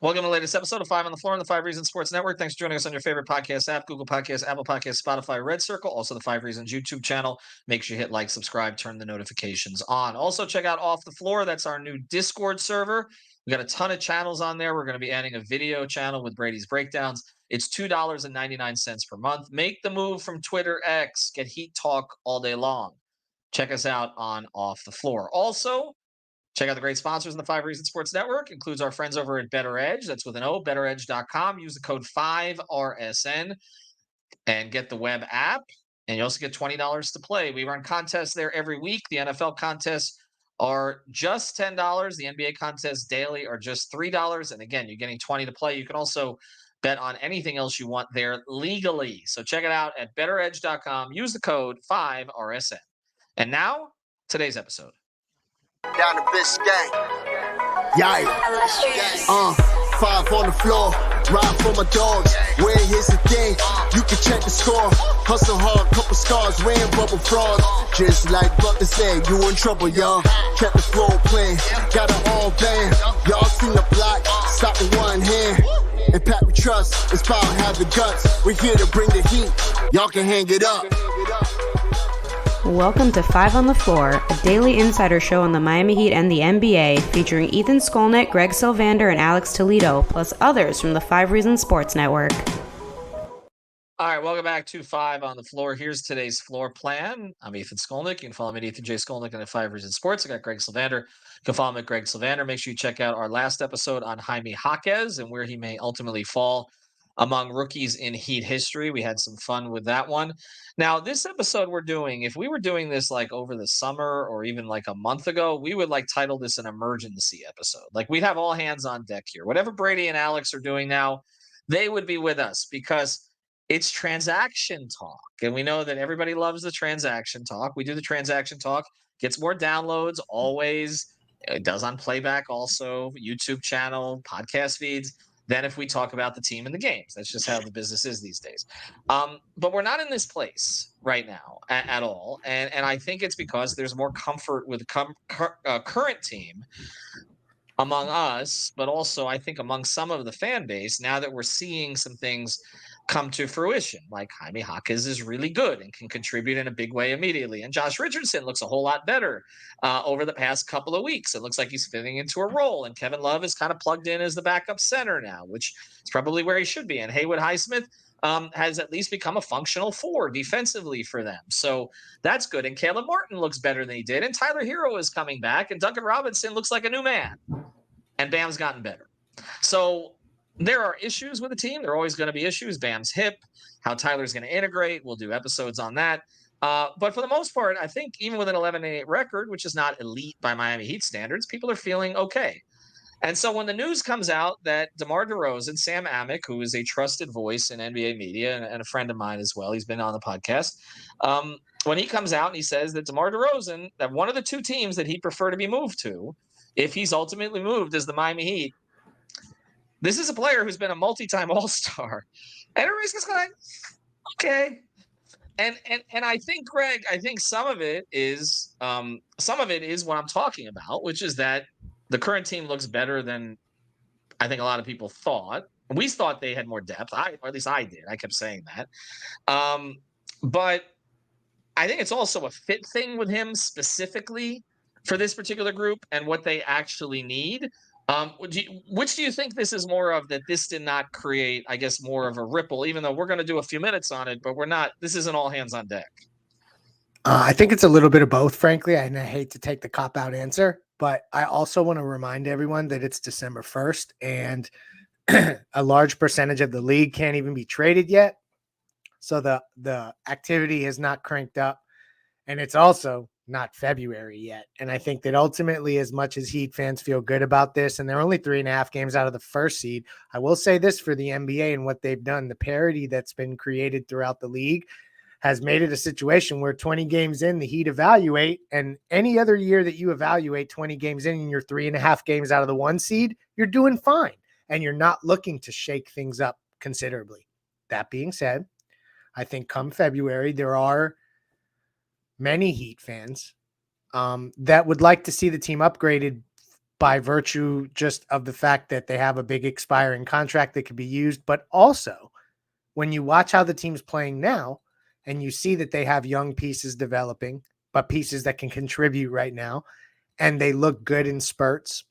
Welcome to the latest episode of Five on the Floor on the Five Reasons Sports Network. Thanks for joining us on your favorite podcast app, Google Podcasts, Apple Podcasts, Spotify, Red Circle, also the Five Reasons YouTube channel. Make sure you hit like, subscribe, turn the notifications on. Also, check out Off the Floor. That's our new Discord server. We got a ton of channels on there. We're going to be adding a video channel with Brady's breakdowns. It's $2.99 per month. Make the move from Twitter X. Get Heat Talk all day long. Check us out on Off the Floor. Also, check out the great sponsors in the Five Reasons Sports Network. Includes our friends over at Better Edge. That's with an O, betteredge.com. Use the code 5RSN and get the web app. And you also get $20 to play. We run contests there every week. The NFL contests are just $10. The NBA contests daily are just $3. And again, you're getting $20 to play. You can also bet on anything else you want there legally. So check it out at betteredge.com. Use the code 5RSN. And now, today's episode. Down the Biscayne. Yikes. Five on the floor. Ride for my dogs. Where here's the thing. You can check the score. Hustle hard, couple scars, wearing bubble frogs. Just like Butler said, you in trouble, y'all. Kept the floor playing. Got it all band. Y'all seen the block. Stop with one hand. And Pat we trust. It's power, have the guts. We're here to bring the heat. Y'all can hang it up. Welcome to Five on the Floor, a daily insider show on the Miami Heat and the NBA, featuring Ethan Skolnick, Greg Sylvander, and Alex Toledo, plus others from the Five Reasons Sports Network. All right, welcome back to Five on the Floor. Here's today's floor plan. I'm Ethan Skolnick. You can follow me at Ethan J. Skolnick and at Five Reasons Sports. I got Greg Sylvander. You can follow me at Greg Sylvander. Make sure you check out our last episode on Jaime Jaquez and where he may ultimately fall among rookies in Heat history. We had some fun with that one. Now, this episode we're doing, if we were doing this like over the summer or even like a month ago, we would like title this an emergency episode. Like we'd have all hands on deck here. Whatever Brady and Alex are doing now, they would be with us because it's transaction talk. And we know that everybody loves the transaction talk. We do the transaction talk, gets more downloads always. It does on playback also, YouTube channel, podcast feeds, than if we talk about the team and the games. That's just how the business is these days. But we're not in this place right now at all. And I think it's because there's more comfort with the current team among us, but also I think among some of the fan base now that we're seeing some things come to fruition. Like Jaime Jaquez is really good and can contribute in a big way immediately. And Josh Richardson looks a whole lot better over the past couple of weeks. It looks like he's fitting into a role. And Kevin Love is kind of plugged in as the backup center now, which is probably where he should be. And Haywood Highsmith has at least become a functional four defensively for them. So that's good. And Caleb Martin looks better than he did. And Tyler Hero is coming back. And Duncan Robinson looks like a new man. And Bam's gotten better. So there are issues with the team. There are always going to be issues. Bam's hip, how Tyler's going to integrate. We'll do episodes on that. But for the most part, I think even with an 11-8 record, which is not elite by Miami Heat standards, people are feeling okay. And so when the news comes out that DeMar DeRozan, Sam Amick, who is a trusted voice in NBA media and a friend of mine as well, he's been on the podcast, when he comes out and he says that DeMar DeRozan, that one of the two teams that he'd prefer to be moved to, if he's ultimately moved as the Miami Heat, this is a player who's been a multi-time All-Star. And everybody's just like, okay. And I think, Greg, some of it is what I'm talking about, which is that the current team looks better than I think a lot of people thought. We thought they had more depth. Or at least I did. I kept saying that. But I think it's also a fit thing with him specifically for this particular group and what they actually need. Which do you think this is more of, that this did not create, I guess, more of a ripple, even though we're going to do a few minutes on it, but this isn't all hands on deck? I think it's a little bit of both, frankly, and I hate to take the cop-out answer, but I also want to remind everyone that it's December 1st, and a large percentage of the league can't even be traded yet. So the activity has not cranked up, and it's also not February yet. And I think that ultimately, as much as Heat fans feel good about this, and they're only 3.5 games out of the first seed, I will say this for the NBA and what they've done, the parity that's been created throughout the league has made it a situation where 20 games in, the Heat evaluate, and any other year that you evaluate 20 games in and you're 3.5 games out of the 1 seed, you're doing fine. And you're not looking to shake things up considerably. That being said, I think come February, there are many Heat fans that would like to see the team upgraded by virtue just of the fact that they have a big expiring contract that could be used. But also, when you watch how the team's playing now and you see that they have young pieces developing, but pieces that can contribute right now, and they look good in spurts,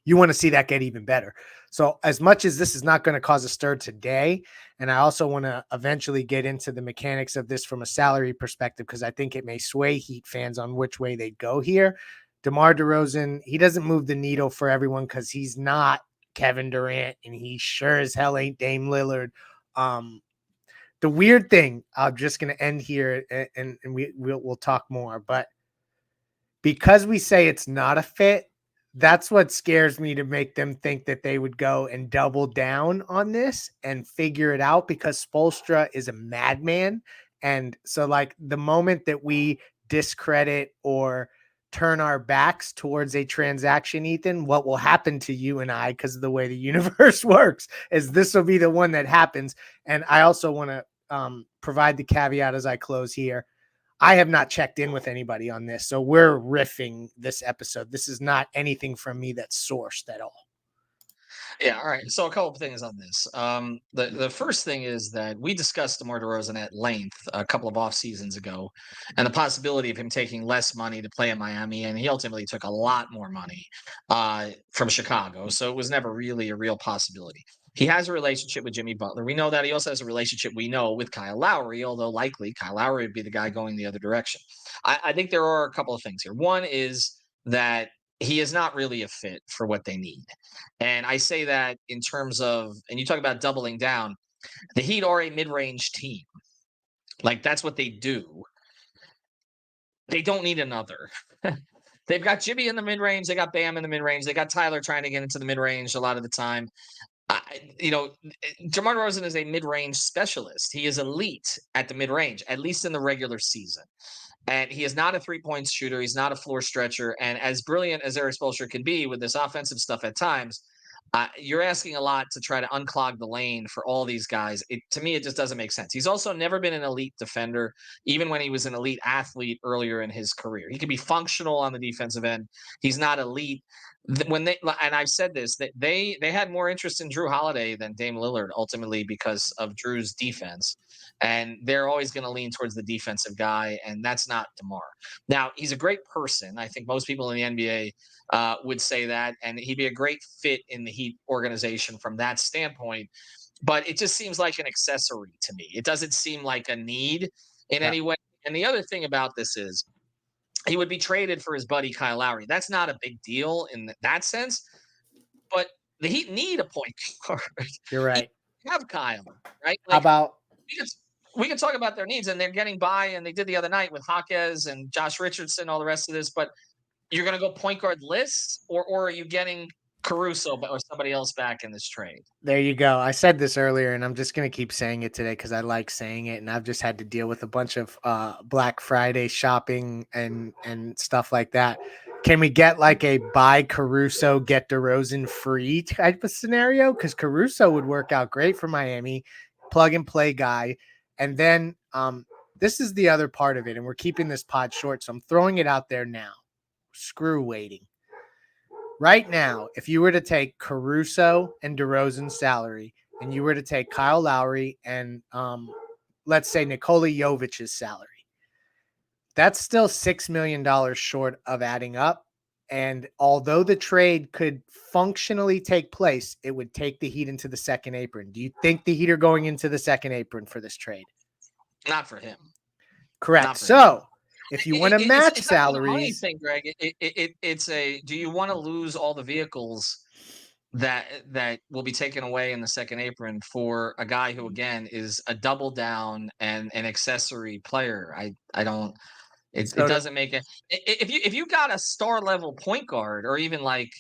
you want to see that get even better. So as much as this is not going to cause a stir today, and I also want to eventually get into the mechanics of this from a salary perspective, because I think it may sway Heat fans on which way they go here. DeMar DeRozan, he doesn't move the needle for everyone because he's not Kevin Durant, and he sure as hell ain't Dame Lillard. The weird thing, I'm just going to end here, and we'll talk more, but because we say it's not a fit, that's what scares me, to make them think that they would go and double down on this and figure it out, because Spoelstra is a madman. And so, like, the moment that we discredit or turn our backs towards a transaction, Ethan, what will happen to you and I, because of the way the universe works, is this will be the one that happens. And I also want to provide the caveat as I close here. I have not checked in with anybody on this, so we're riffing this episode. This is not anything from me that's sourced at all. Yeah, all right. So a couple of things on this. The first thing is that we discussed DeMar DeRozan at length a couple of off seasons ago, and the possibility of him taking less money to play in Miami, and he ultimately took a lot more money from Chicago. So it was never really a real possibility. He has a relationship with Jimmy Butler. We know that. He also has a relationship, we know, with Kyle Lowry, although likely Kyle Lowry would be the guy going the other direction. I think there are a couple of things here. One is that he is not really a fit for what they need. And I say that in terms of, and you talk about doubling down, the Heat are a mid-range team. Like, that's what they do. They don't need another. They've got Jimmy in the mid-range. They got Bam in the mid-range. They got Tyler trying to get into the mid-range a lot of the time. DeMar DeRozan is a mid-range specialist. He is elite at the mid-range, at least in the regular season. And he is not a three-point shooter. He's not a floor stretcher. And as brilliant as Erik Spoelstra can be with this offensive stuff at times, you're asking a lot to try to unclog the lane for all these guys. To me, it just doesn't make sense. He's also never been an elite defender, even when he was an elite athlete earlier in his career. He can be functional on the defensive end. He's not elite. And I've said this, that they had more interest in Drew Holiday than Dame Lillard ultimately because of Drew's defense. And they're always going to lean towards the defensive guy, and that's not DeMar. Now, he's a great person. I think most people in the NBA would say that, and he'd be a great fit in the Heat organization from that standpoint. But it just seems like an accessory to me. It doesn't seem like a need in any way. And the other thing about this is he would be traded for his buddy Kyle Lowry. That's not a big deal in that sense. But the Heat need a point guard. You're right. You have Kyle, right? How about we can talk about their needs, and they're getting by, and they did the other night with Jaquez and Josh Richardson, all the rest of this. But you're going to go point guard lists, or are you getting Caruso or somebody else back in this trade? There you go. I said this earlier, and I'm just going to keep saying it today because I like saying it, and I've just had to deal with a bunch of Black Friday shopping and stuff like that. Can we get like a buy Caruso, get DeRozan free type of scenario? Because Caruso would work out great for Miami, plug and play guy. And then this is the other part of it, and we're keeping this pod short, so I'm throwing it out there now. Screw waiting. Right now, if you were to take Caruso and DeRozan's salary, and you were to take Kyle Lowry and let's say Nikola Jovic's salary, that's still $6 million short of adding up. And although the trade could functionally take place, it would take the Heat into the second apron. Do you think the Heat are going into the second apron for this trade? Not for him. Correct. So if you want to match salaries, thing, Greg, it's a. Do you want to lose all the vehicles that will be taken away in the second apron for a guy who again is a double down and an accessory player? I don't. It doesn't make it. If you got a star level point guard or even like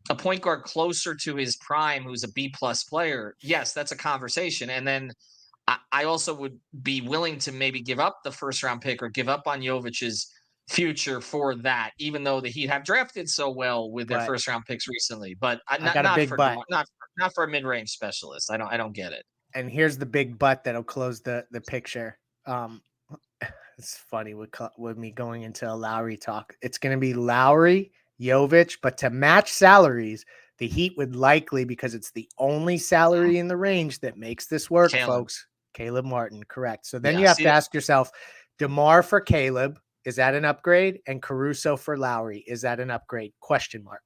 a point guard closer to his prime, who's a B+ player, yes, that's a conversation. And then I also would be willing to maybe give up the first round pick or give up on Jovic's future for that, even though the Heat have drafted so well with their first round picks recently. But not for a mid range specialist. I don't get it. And here's the big but that'll close the picture. It's funny with me going into a Lowry talk. It's going to be Lowry Jovic, but to match salaries, the Heat would likely, because it's the only salary in the range that makes this work, folks. Caleb Martin, correct. So then you have to ask yourself, DeMar for Caleb, is that an upgrade? And Caruso for Lowry, is that an upgrade? Question mark.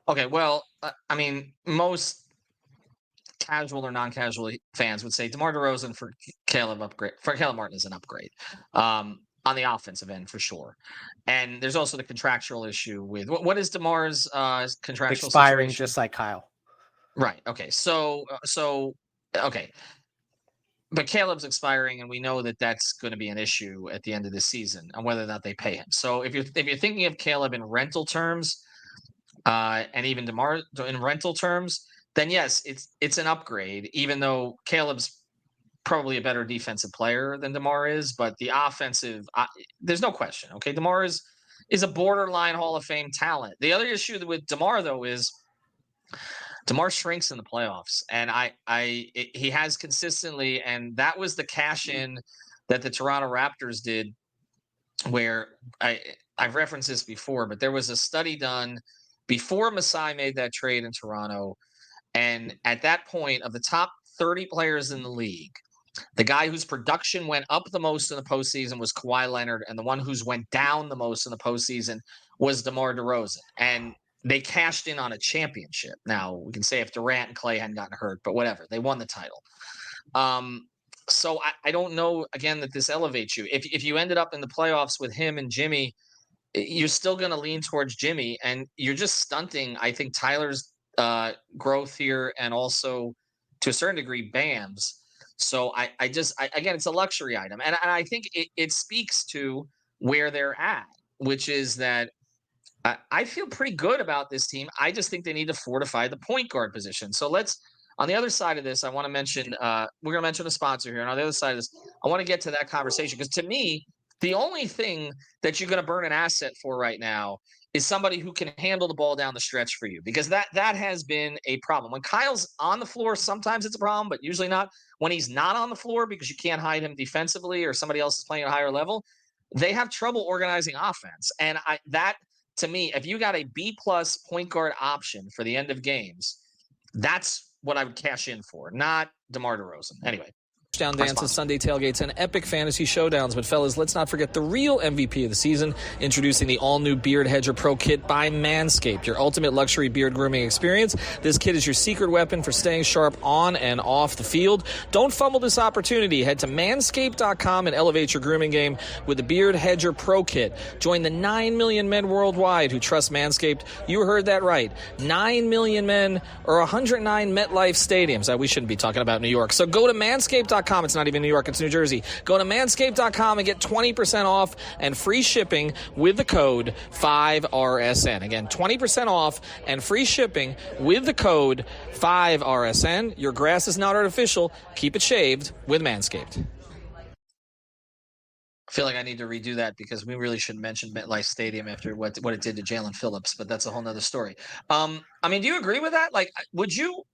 Okay, well, I mean, most casual or non-casual fans would say DeMar DeRozan for Caleb Martin is an upgrade on the offensive end for sure. And there's also the contractual issue with what is DeMar's contractual expiring situation? Just like Kyle. Right. Okay. So okay. But Caleb's expiring, and we know that that's going to be an issue at the end of the season on whether or not they pay him. So if you're thinking of Caleb in rental terms, and even DeMar in rental terms, then yes, it's an upgrade. Even though Caleb's probably a better defensive player than DeMar is, but the offensive, there's no question. Okay, DeMar is a borderline Hall of Fame talent. The other issue with DeMar though is DeMar shrinks in the playoffs, and he has consistently, and that was the cash in that the Toronto Raptors did, where I've referenced this before, but there was a study done before Masai made that trade in Toronto, and at that point, of the top 30 players in the league, the guy whose production went up the most in the postseason was Kawhi Leonard, and the one who's went down the most in the postseason was DeMar DeRozan, and they cashed in on a championship. Now, we can say if Durant and Clay hadn't gotten hurt, but whatever. They won the title. So I don't know, again, that this elevates you. If you ended up in the playoffs with him and Jimmy, you're still going to lean towards Jimmy, and you're just stunting, I think, Tyler's growth here, and also, to a certain degree, Bam's. So again, it's a luxury item. And I think it speaks to where they're at, which is that I feel pretty good about this team. I just think they need to fortify the point guard position. So on the other side of this, I want to mention, we're going to mention a sponsor here. And on the other side of this, I want to get to that conversation, because to me, the only thing that you're going to burn an asset for right now is somebody who can handle the ball down the stretch for you, because that has been a problem. When Kyle's on the floor, sometimes it's a problem, but usually not. When he's not on the floor, because you can't hide him defensively or somebody else is playing at a higher level, they have trouble organizing offense. And to me, if you got a B+ point guard option for the end of games, that's what I would cash in for, not DeMar DeRozan. Anyway. Touchdown dances, Sunday tailgates, and epic fantasy showdowns. But fellas, let's not forget the real MVP of the season, introducing the all-new Beard Hedger Pro Kit by Manscaped, your ultimate luxury beard grooming experience. This kit is your secret weapon for staying sharp on and off the field. Don't fumble this opportunity. Head to manscaped.com and elevate your grooming game with the Beard Hedger Pro Kit. Join the 9 million men worldwide who trust Manscaped. You heard that right. 9 million men, or 109 MetLife stadiums. We shouldn't be talking about New York. So go to manscaped.com. It's not even New York, it's New Jersey. Go to manscaped.com and get 20% off and free shipping with the code 5RSN. Again, 20% off and free shipping with the code 5RSN. Your grass is not artificial. Keep it shaved with Manscaped. I feel like I need to redo that, because we really shouldn't mention MetLife Stadium after what it did to Jalen Phillips, but that's a whole nother story. I mean, do you agree with that? Like, would you...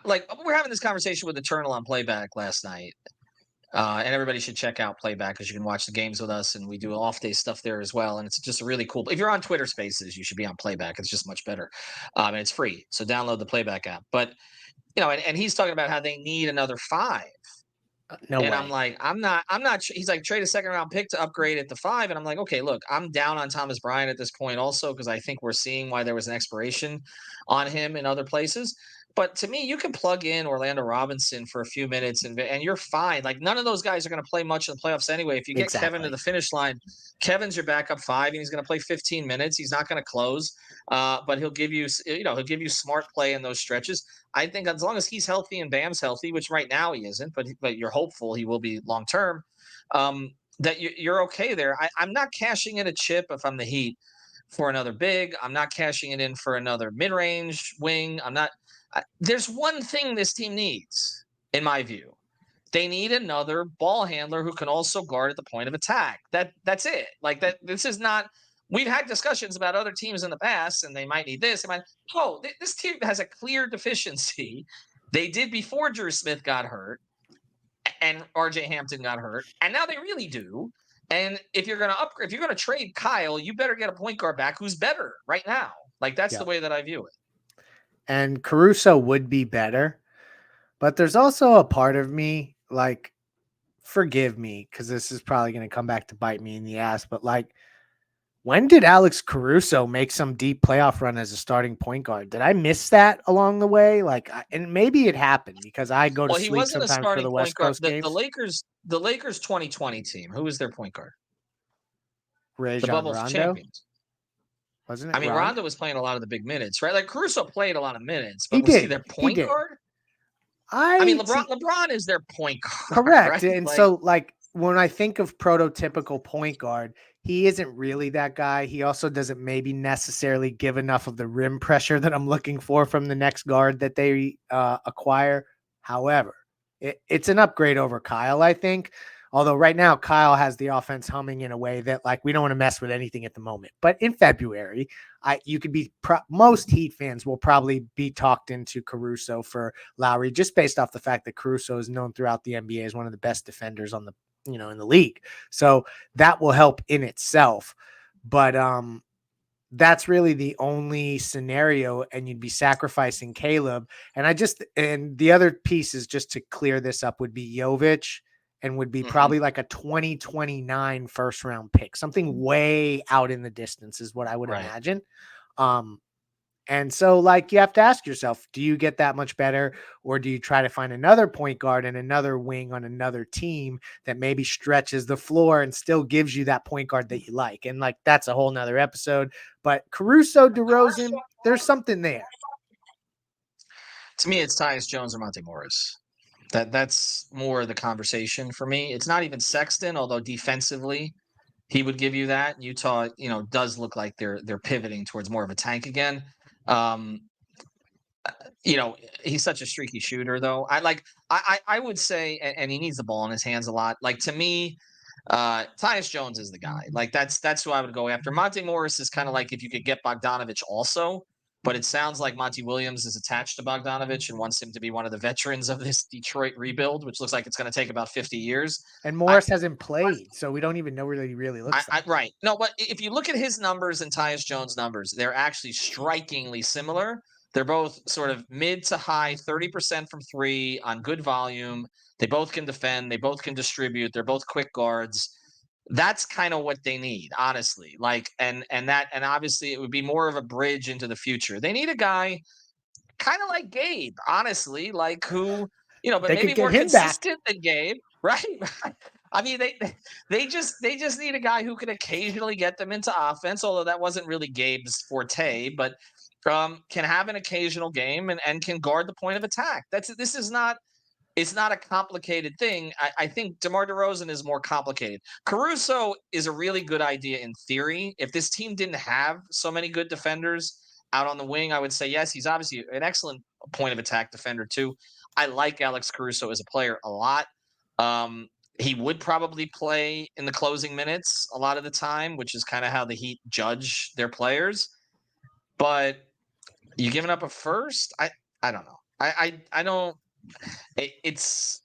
we're having this conversation with Eternal on Playback last night, and everybody should check out Playback, because you can watch the games with us, and we do off-day stuff there as well, and it's just a really cool. If you're on Twitter Spaces, you should be on Playback. It's just much better, and it's free, so download the Playback app. But and he's talking about how they need another 5. No way. I'm like, I'm not. He's like, trade a second-round pick to upgrade at the 5, and I'm like, okay, look, I'm down on Thomas Bryant at this point also, because I think we're seeing why there was an expiration on him in other places. But to me, you can plug in Orlando Robinson for a few minutes and you're fine. Like, none of those guys are going to play much in the playoffs anyway. If you get Kevin to the finish line, Kevin's your backup 5, and he's going to play 15 minutes. He's not going to close, but he'll give you, he'll give you smart play in those stretches. I think as long as he's healthy and Bam's healthy, which right now he isn't, but you're hopeful he will be long term, that you're okay there. I'm not cashing in a chip if I'm the Heat for another big. I'm not cashing it in for another mid-range wing. There's one thing this team needs, in my view. They need another ball handler who can also guard at the point of attack. That's it. Like, that. This is not. We've had discussions about other teams in the past, and they might need this. This team has a clear deficiency. They did before Drew Smith got hurt, and R.J. Hampton got hurt, and now they really do. And if you're going to upgrade, if you're going to trade Kyle, you better get a point guard back who's better right now. Like that's the way that I view it. And Caruso would be better, but there's also a part of me, like, forgive me, because this is probably going to come back to bite me in the ass, but like, when did Alex Caruso make some deep playoff run as a starting point guard? Did I miss that along the way? Like, and maybe it happened because I go to Well, he sleep wasn't a sometimes for starting the point West guard. Coast The games. Lakers 2020 team, who was their point guard? The Rajon bubble Rondo, champions. wasn't it? I mean, Rondo was playing a lot of the big minutes, right? Like Caruso played a lot of minutes, He but was he did. their He point did. guard? I mean, I see, LeBron is their point guard, correct. right? And Like, so, like, when I think of prototypical point guard, he isn't really that guy. He also doesn't maybe necessarily give enough of the rim pressure that I'm looking for from the next guard that they acquire. However, it's an upgrade over Kyle, I think. Although right now Kyle has the offense humming in a way that, like, we don't want to mess with anything at the moment. But in February, you could be most Heat fans will probably be talked into Caruso for Lowry, just based off the fact that Caruso is known throughout the NBA as one of the best defenders on the, in the league. So that will help in itself. But that's really the only scenario, and you'd be sacrificing Caleb. And the other piece is, just to clear this up, would be Jovic, and would be probably like a 2029 first round pick, something way out in the distance is what I would imagine. And so, like, you have to ask yourself, do you get that much better, or do you try to find another point guard and another wing on another team that maybe stretches the floor and still gives you that point guard that you like? And, like, that's a whole nother episode. But Caruso, DeRozan, there's something there. To me, it's Tyus Jones or Monte Morris. That's more the conversation for me. It's not even Sexton, although defensively he would give you that. Utah, does look like they're pivoting towards more of a tank again. He's such a streaky shooter, though. I would say, and he needs the ball in his hands a lot. Like, to me, Tyus Jones is the guy. Like, that's who I would go after. Monte Morris is kind of like if you could get Bogdanovich also, but it sounds like Monty Williams is attached to Bogdanovich and wants him to be one of the veterans of this Detroit rebuild, which looks like it's going to take about 50 years. And Morris hasn't played, so we don't even know where he really looks like. Right. No, but if you look at his numbers and Tyus Jones' numbers, they're actually strikingly similar. They're both sort of mid to high 30% from three on good volume. They both can defend. They both can distribute. They're both quick guards. That's kind of what they need, honestly. Like, and obviously it would be more of a bridge into the future. They need a guy kind of like Gabe, honestly, like who, but they maybe more consistent than Gabe, right? I mean, they just need a guy who can occasionally get them into offense, although that wasn't really Gabe's forte, but can have an occasional game and can guard the point of attack. It's not a complicated thing. I think DeMar DeRozan is more complicated. Caruso is a really good idea in theory. If this team didn't have so many good defenders out on the wing, I would say yes, he's obviously an excellent point of attack defender too. I like Alex Caruso as a player a lot. He would probably play in the closing minutes a lot of the time, which is kind of how the Heat judge their players. But you giving up a first? I don't know. I don't. It's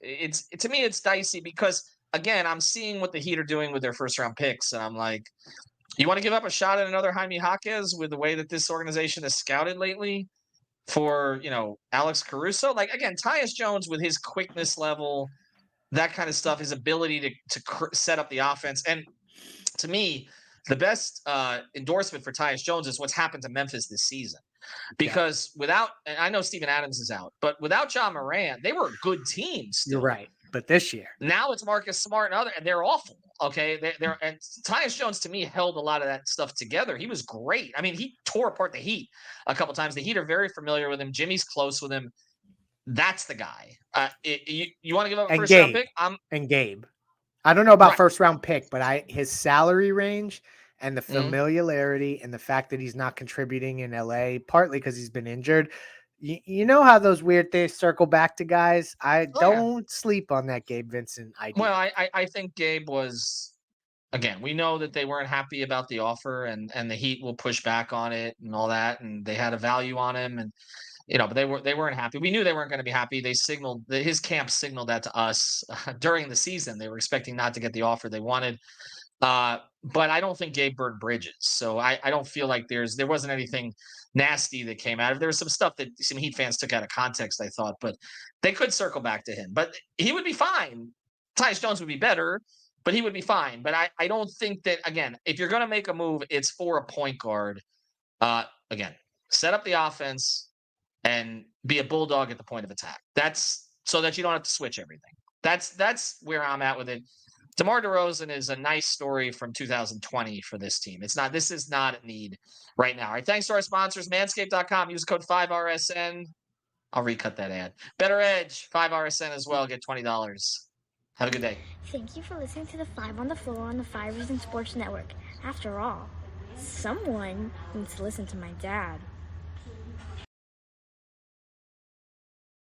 to me it's dicey because again I'm seeing what the Heat are doing with their first round picks and I'm like, you want to give up a shot at another Jaime Jaquez with the way that this organization has scouted lately for Alex Caruso? Like, again, Tyus Jones with his quickness level, that kind of stuff, his ability to set up the offense, and to me the best endorsement for Tyus Jones is what's happened to Memphis this season. Because without, and I know Steven Adams is out, but without John Moran, they were a good team still. You're right. But this year, now it's Marcus Smart and they're awful. Okay. And Tyus Jones to me held a lot of that stuff together. He was great. I mean, he tore apart the Heat a couple times. The Heat are very familiar with him. Jimmy's close with him. That's the guy. You want to give up a first round pick? And Gabe. I don't know about first round pick, but his salary range and the familiarity and the fact that he's not contributing in LA, partly because he's been injured. You know how those weird things circle back to guys? Don't sleep on that Gabe Vincent idea. Well, I think Gabe was, again, we know that they weren't happy about the offer and the Heat will push back on it and all that. And they had a value on him and, but they weren't happy. We knew they weren't going to be happy. They his camp signaled that to us during the season. They were expecting not to get the offer they wanted. But I don't think Gabe burned bridges. So I don't feel like there wasn't anything nasty that came out of. There was some stuff that some Heat fans took out of context, I thought, but they could circle back to him. But he would be fine. Tyus Jones would be better, but he would be fine. But I don't think that, again, if you're going to make a move, it's for a point guard. Again, set up the offense and be a bulldog at the point of attack. That's so that you don't have to switch everything. That's where I'm at with it. DeMar DeRozan is a nice story from 2020 for this team. This is not a need right now. All right, thanks to our sponsors, manscaped.com. Use code 5RSN. I'll recut that ad. Better Edge, 5RSN as well. Get $20. Have a good day. Thank you for listening to the 5 on the Floor on the 5 Reasons Sports Network. After all, someone needs to listen to my dad.